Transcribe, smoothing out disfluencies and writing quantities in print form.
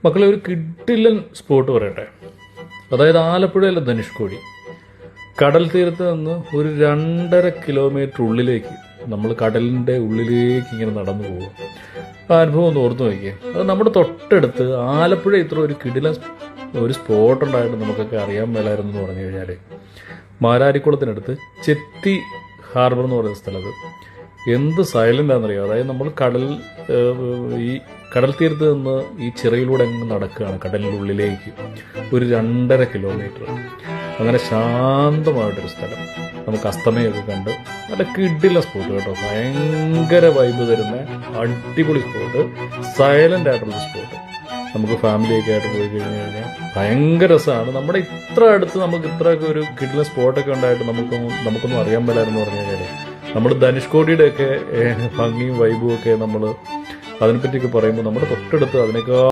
മക്കളെ ഒരു കിഡിലൻ സ്പോട്ട് പറയട്ടെ. അതായത് ആലപ്പുഴയിലെ ധനുഷ്കോടി കടൽ തീരത്ത് നിന്ന് ഒരു 2.5 കിലോമീറ്റർ ഉള്ളിലേക്ക് നമ്മൾ കടലിൻ്റെ ഉള്ളിലേക്ക് ഇങ്ങനെ നടന്നു പോകും. ആ അനുഭവം ഒന്ന് ഓർത്ത് നോക്കിയേ. അത് നമ്മുടെ തൊട്ടടുത്ത് ആലപ്പുഴ ഇത്ര ഒരു കിടിലൻ ഒരു സ്പോട്ട് ഉണ്ടായിട്ട് നമുക്കൊക്കെ അറിയാൻ മേലായിരുന്നു എന്ന് പറഞ്ഞു കഴിഞ്ഞാൽ, മാരാരിക്കുളത്തിനടുത്ത് ചെത്തി ഹാർബർ എന്ന് പറയുന്ന സ്ഥലത്ത് എന്ത് സൈലൻ്റ് ആണെന്നറിയാം. അതായത് നമ്മൾ ഈ കടൽ തീരത്ത് നിന്ന് ഈ ചിറയിലൂടെ അങ്ങ് നടക്കുകയാണ് കടലിനുള്ളിലേക്ക് ഒരു 2.5 കിലോമീറ്റർ. അങ്ങനെ ശാന്തമായിട്ടൊരു സ്ഥലം, നമുക്ക് അസ്തമയൊക്കെ കണ്ട് നല്ല കിഡിലെ സ്പോട്ട് കേട്ടോ. ഭയങ്കര വൈബ് തരുന്ന അടിപൊളി സ്പോട്ട്, സൈലൻ്റ് ആയിട്ടുള്ള സ്പോട്ട്. നമുക്ക് ഫാമിലിയൊക്കെ ആയിട്ട് പോയി കഴിഞ്ഞ് കഴിഞ്ഞാൽ ഭയങ്കര രസമാണ്. നമ്മുടെ ഇത്ര അടുത്ത് നമുക്ക് ഇത്രയൊക്കെ ഒരു കിഡിലെ സ്പോട്ടൊക്കെ ഉണ്ടായിട്ട് നമുക്കൊന്നും അറിയാൻ മേലായിരുന്നു പറഞ്ഞു കഴിഞ്ഞാൽ, നമ്മൾ ധനുഷ്കോടിയുടെയൊക്കെ ഭംഗിയും വൈബും ഒക്കെ നമ്മൾ അതിനെപ്പറ്റിയൊക്കെ പറയുമ്പോൾ നമ്മുടെ തൊട്ടടുത്ത് അതിനേക്കാൾ